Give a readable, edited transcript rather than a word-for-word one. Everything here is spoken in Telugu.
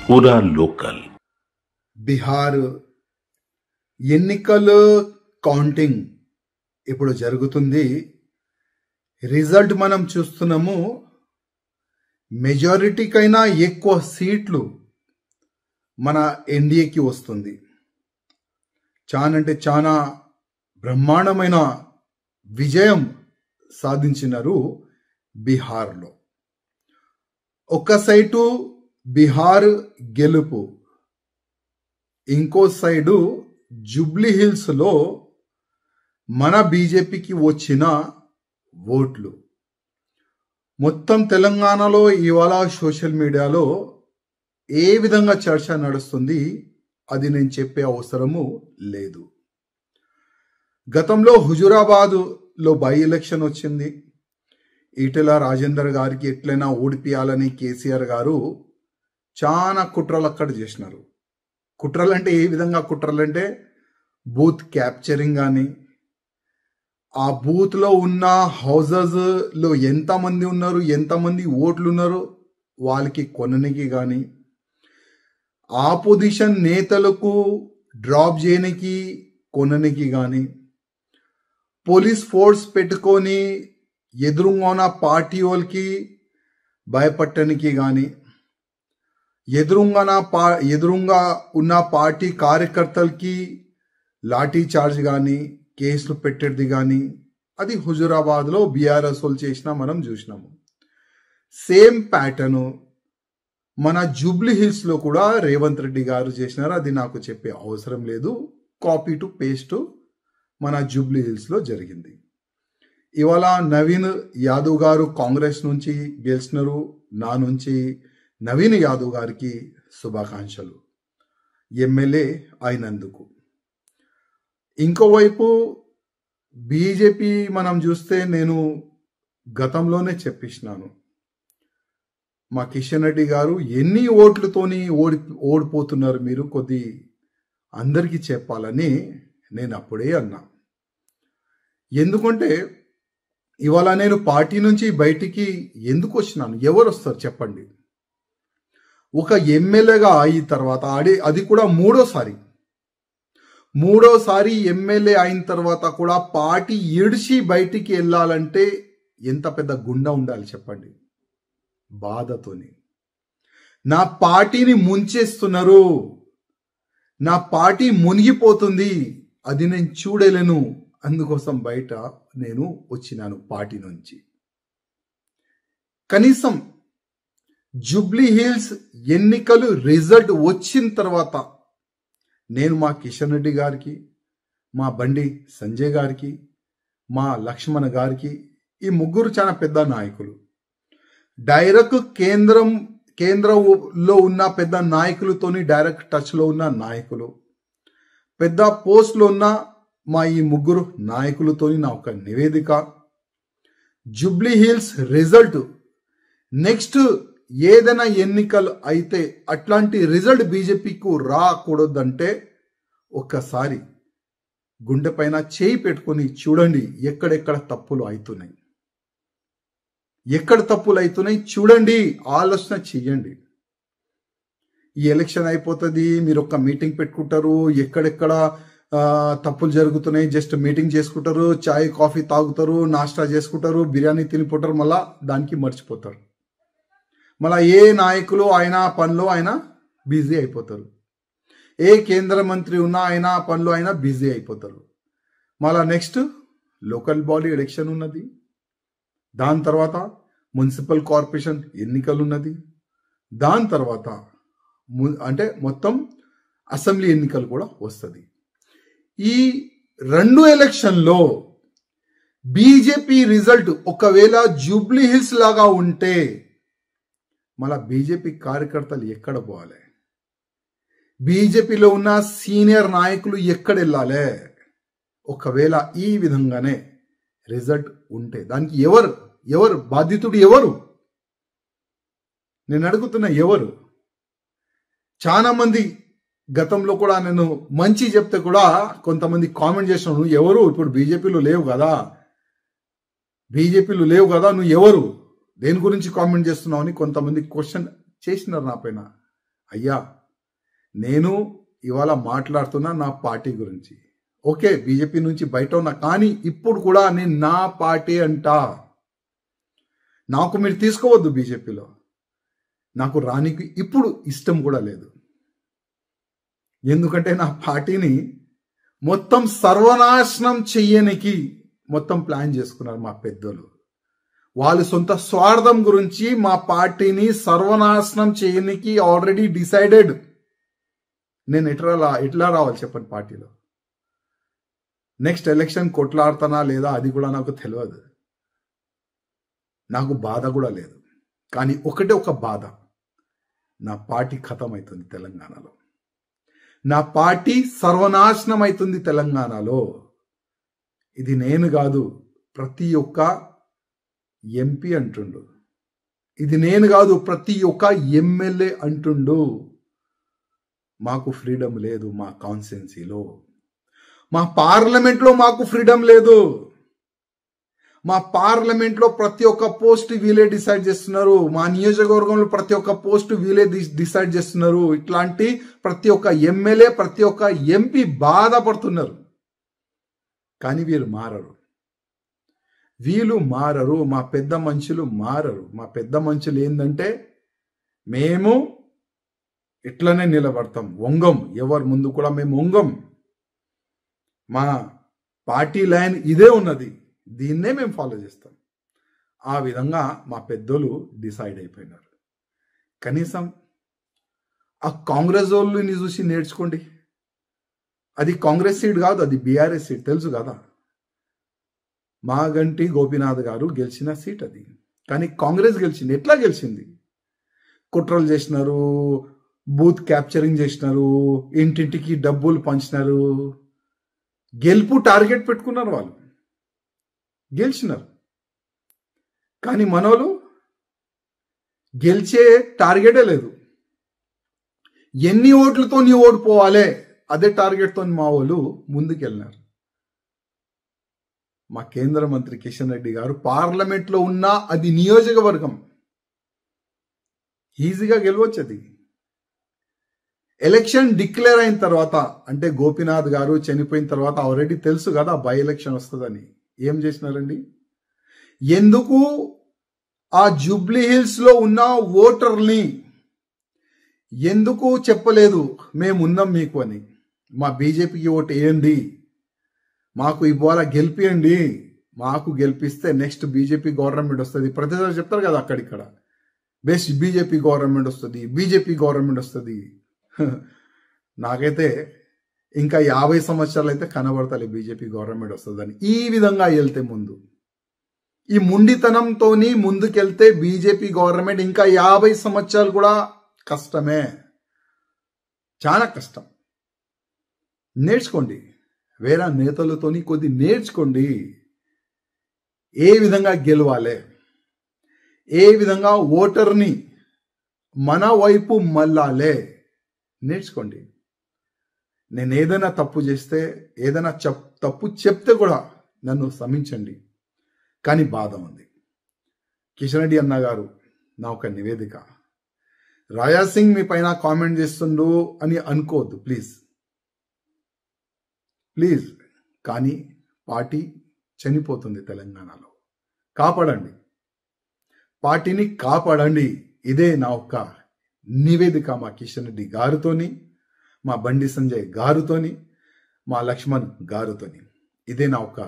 पूरा लोकल బీహార్ ఎన్నికల కౌంటింగ్ ఇప్పుడు జరుగుతుంది. రిజల్ట్ మనం చూస్తున్నాము. మెజారిటీకైనా ఎక్కువ సీట్లు మన ఎన్డీఏకి వస్తుంది. చాలా అంటే చాలా బ్రహ్మాండమైన విజయం సాధించినారు బీహార్లో. ఒక సైటు బీహార్ గెలుపు, ఇంకో సైడు జూబ్లీ హిల్స్ లో మన బీజేపీకి వచ్చిన ఓట్లు. మొత్తం తెలంగాణలో ఇవాళ సోషల్ మీడియాలో ఏ విధంగా చర్చ నడుస్తుంది అది నేను చెప్పే అవసరము లేదు. గతంలో హుజూరాబాద్ లో బై ఎలక్షన్ వచ్చింది. ఈటెల రాజేందర్ గారికి ఎట్లయినా ఓడిపియాలని కేసీఆర్ గారు చాలా కుట్రలు అక్కడ చేసినారు. కుట్రలు అంటే ఏ విధంగా కుట్రలు అంటే బూత్ క్యాప్చరింగ్ కానీ, ఆ బూత్ లో ఉన్న హౌజెస్ లో ఎంతమంది ఉన్నారు, ఎంతమంది ఓట్లు ఉన్నారు వాళ్ళకి కొననికి కానీ, ఆపోజిషన్ నేతలకు డ్రాప్ చేయడానికి కొననికి కానీ, పోలీస్ ఫోర్స్ పెట్టుకొని ఎదురుగా పార్టీ వాళ్ళకి భయపట్టడానికి కానీ, ఎదురుగా ఉన్న పార్టీ కార్యకర్తలకి లాఠీ చార్జ్ కానీ కేసులు పెట్టేది కానీ అది హుజూరాబాద్ లో బీఆర్ఎస్ వాళ్ళు చేసినా మనం చూసినాము. సేమ్ ప్యాటర్న్ మన జూబ్లీ హిల్స్ లో కూడా రేవంత్ రెడ్డి గారు చేసినారు. అది నాకు చెప్పే అవసరం లేదు. కాపీ టు పేస్ట్ మన జూబ్లీ హిల్స్ లో జరిగింది. ఇవాళ నవీన్ యాదవ్ గారు కాంగ్రెస్ నుంచి గెలిచినారు. నా నుంచి నవీన్ యాదవ్ గారికి శుభాకాంక్షలు ఎమ్మెల్యే అయినందుకు. ఇంకోవైపు బీజేపీ మనం చూస్తే నేను గతంలోనే చెప్పిస్తున్నాను, మా కిషన్ రెడ్డి గారు ఎన్ని ఓట్లతోని ఓడిపోతున్నారు మీరు కొద్ది అందరికీ చెప్పాలని నేను అప్పుడే అన్నా. ఎందుకంటే ఇవాళ నేను పార్టీ నుంచి బయటికి ఎందుకు వచ్చినాను, ఎవరు వస్తారు చెప్పండి. ఒక ఎమ్మెల్యేగా అయిన తర్వాత అది కూడా మూడోసారి ఎమ్మెల్యే అయిన తర్వాత కూడా పార్టీ ఇడిచి బయటికి వెళ్ళాలంటే ఎంత పెద్ద గుండె ఉండాలి చెప్పండి. బాధతోని నా పార్టీని ముంచేస్తున్నారు, నా పార్టీ మునిగిపోతుంది, అది నేను చూడలేను, అందుకోసం బయట నేను వచ్చినాను పార్టీ నుంచి. కనీసం జూబ్లీ హిల్స్ ఎన్నికలు రిజల్ట్ వచ్చిన తర్వాత నేను మా కిషన్ రెడ్డి గారికి, మా బండి సంజయ్ గారికి, మా లక్ష్మణ్ గారికి, ఈ ముగ్గురు చాలా పెద్ద నాయకులు, డైరెక్ట్ కేంద్రంలో ఉన్న పెద్ద నాయకులతోని డైరెక్ట్ టచ్ లో ఉన్న నాయకులు, పెద్ద పోస్ట్ లో ఉన్న మా ఈ ముగ్గురు నాయకులతోని నా ఒక నివేదిక. జూబ్లీ హిల్స్ రిజల్ట్ నెక్స్ట్ ఏదైనా ఎన్నికలు అయితే అట్లాంటి రిజల్ట్ బీజేపీకు రాకూడదంటే ఒక్కసారి గుండె పైన చేయి పెట్టుకొని చూడండి ఎక్కడెక్కడ తప్పులు అవుతున్నాయి, ఎక్కడ తప్పులు అవుతున్నాయి చూడండి, ఆలోచన చెయ్యండి. ఈ ఎలక్షన్ అయిపోతుంది, మీరు ఒక మీటింగ్ పెట్టుకుంటారు, ఎక్కడెక్కడ తప్పులు జరుగుతున్నాయి జస్ట్ మీటింగ్ చేసుకుంటారు, చాయ్ కాఫీ తాగుతారు, నాష్టా చేసుకుంటారు, బిర్యానీ తినిపోతారు, మళ్ళా దానికి మర్చిపోతారు. మళ్ళా ఏ నాయకులు ఆయన పనిలో ఆయన బిజీ అయిపోతారు, ఏ కేంద్ర మంత్రి ఉన్నా ఆయన పనిలో ఆయన బిజీ అయిపోతారు. మళ్ళా నెక్స్ట్ లోకల్ బాడీ ఎలక్షన్ ఉన్నది, దాని తర్వాత మున్సిపల్ కార్పొరేషన్ ఎన్నికలు ఉన్నది, దాని తర్వాత అంటే మొత్తం అసెంబ్లీ ఎన్నికలు కూడా వస్తుంది. ఈ రెండు ఎలక్షన్లో బీజేపీ రిజల్ట్ ఒకవేళ జూబ్లీ హిల్స్ లాగా ఉంటే మళ్ళా బీజేపీ కార్యకర్తలు ఎక్కడ పోవాలి, బీజేపీలో ఉన్న సీనియర్ నాయకులు ఎక్కడ వెళ్ళాలి? ఒకవేళ ఈ విధంగానే రిజల్ట్ ఉంటే దానికి ఎవరు బాధితుడు? ఎవరు? నేను అడుగుతున్నా ఎవరు? చాలా మంది గతంలో కూడా నేను మంచి చెప్తే కూడా కొంతమంది కామెంట్ చేసినాను, ఎవరు ఇప్పుడు బీజేపీలో లేవు కదా నువ్వు ఎవరు, దేని గురించి కామెంట్ చేస్తున్నావు అని కొంతమంది క్వశ్చన్ చేసినారు నా పైన. అయ్యా, నేను ఇవాళ మాట్లాడుతున్నా నా పార్టీ గురించి. ఓకే, బీజేపీ నుంచి బయట ఉన్నా, కానీ ఇప్పుడు కూడా నేను నా పార్టీ అంటా. నాకు మీరు తీసుకోవద్దు బీజేపీలో. నాకు రానికి ఇప్పుడు ఇష్టం కూడా లేదు. ఎందుకంటే నా పార్టీని మొత్తం సర్వనాశనం చెయ్యనికి మొత్తం ప్లాన్ చేసుకున్నారు మా పెద్దలు. వాళ్ళ సొంత స్వార్థం గురించి మా పార్టీని సర్వనాశనం చేయనికి ఆల్రెడీ డిసైడెడ్. నేను ఎట్లా రావాలి చెప్పండి పార్టీలో? నెక్స్ట్ ఎలక్షన్ కొట్లాడుతానా లేదా అది కూడా నాకు తెలియదు. నాకు బాధ కూడా లేదు. కానీ ఒకటే ఒక బాధ, నా పార్టీ ఖతం అవుతుంది తెలంగాణలో. నా పార్టీ సర్వనాశనం అవుతుంది తెలంగాణలో. ఇది నేను కాదు, ప్రతి ఒక్క ఎంపీ అంటుండు. ఇది నేను కాదు, ప్రతి ఒక్క ఎమ్మెల్యే అంటుండు. మాకు ఫ్రీడమ్ లేదు మా కాన్స్టిట్యున్సీలో. మా పార్లమెంట్లో మాకు ఫ్రీడమ్ లేదు. మా పార్లమెంట్లో ప్రతి ఒక్క పోస్ట్ వీలే డిసైడ్ చేస్తున్నారు. మా నియోజకవర్గంలో ప్రతి ఒక్క పోస్ట్ వీలే డిసైడ్ చేస్తున్నారు. ఇట్లాంటి ప్రతి ఒక్క ఎమ్మెల్యే, ప్రతి ఒక్క ఎంపీ బాధపడుతున్నారు. కానీ వీళ్ళు మారరు. మా పెద్ద మనుషులు మారరు. మా పెద్ద మనుషులు ఏంటంటే, మేము ఇట్లనే నిలబడతాం, వంగం. ఎవరి ముందు కూడా మేము వంగం. మా పార్టీ లైన్ ఇదే ఉన్నది, దీన్నే మేము ఫాలో చేస్తాం. ఆ విధంగా మా పెద్దలు డిసైడ్ అయిపోయినారు. కనీసం ఆ కాంగ్రెస్ వాళ్ళని చూసి నేర్చుకోండి. అది కాంగ్రెస్ సీట్ కాదు, అది బీఆర్ఎస్ సీట్, తెలుసు కదా. మాగంటి గోపీనాథ్ గారు గెలిచిన సీట్ అది. కానీ కాంగ్రెస్ గెలిచింది. ఎట్లా గెలిచింది? కుట్రలు చేసినారు, బూత్ క్యాప్చరింగ్ చేసినారు, ఇంటింటికి డబ్బులు పంచినారు. గెలుపు టార్గెట్ పెట్టుకున్నారు, వాళ్ళు గెలిచినారు. కానీ మనోళ్ళు గెలిచే టార్గెటే లేదు. ఎన్ని ఓట్లతో నీ ఓడిపోవాలి అదే టార్గెట్తో మా వాళ్ళు ముందుకెళ్ళినారు. మా కేంద్ర మంత్రి కిషన్ రెడ్డి గారు పార్లమెంట్లో ఉన్నా అది నియోజకవర్గం, ఈజీగా గెలవచ్చు. అది ఎలక్షన్ డిక్లేర్ అయిన తర్వాత, అంటే గోపీనాథ్ గారు చనిపోయిన తర్వాత ఆల్రెడీ తెలుసు కదా బై ఎలక్షన్ వస్తుందని. ఏం చేసినారండి? ఎందుకు ఆ జూబ్లీ హిల్స్ లో ఉన్న ఓటర్ని ఎందుకు చెప్పలేదు మేమున్నాం మీకు అని? మా బీజేపీకి ఓటు వేయండి, మాకు ఇవాళ గెలిపియండి, మాకు గెలిపిస్తే నెక్స్ట్ బీజేపీ గవర్నమెంట్ వస్తుంది. ప్రతిసారి చెప్తారు కదా అక్కడిక్కడ, బెస్ట్ బీజేపీ గవర్నమెంట్ వస్తుంది, బీజేపీ గవర్నమెంట్ వస్తుంది. నాకైతే ఇంకా 50 సంవత్సరాలు అయితే కనబడతాయి బీజేపీ గవర్నమెంట్ వస్తుందని. ఈ విధంగా వెళ్తే ముందు, ఈ ముండితనంతో ముందుకెళ్తే బీజేపీ గవర్నమెంట్ ఇంకా 50 సంవత్సరాలు కూడా కష్టమే, చాలా కష్టం. నేర్చుకోండి, వేరే నేతలతోని కొద్ది నేర్చుకోండి. ఏ విధంగా గెలవాలి, ఏ విధంగా ఓటర్ని మన వైపు మళ్ళాలే నేర్చుకోండి. నేను ఏదైనా తప్పు చేస్తే, ఏదైనా తప్పు చెప్తే కూడా నన్ను క్షమించండి. కానీ బాధ ఉంది. కిషన్ రెడ్డి అన్న గారు, నా ఒక నివేదిక, రాజా సింగ్ మీ పైన కామెంట్ చేస్తుండు అని అనుకోవద్దు ప్లీజ్. కానీ పార్టీ చనిపోతుంది తెలంగాణలో. కాపాడండి, పార్టీని కాపాడండి. ఇదే నా ఒక్క నివేదిక మా కిషన్ రెడ్డి గారితోని, మా బండి సంజయ్ గారితోని, మా లక్ష్మణ్ గారితోని. ఇదే నా ఒక్క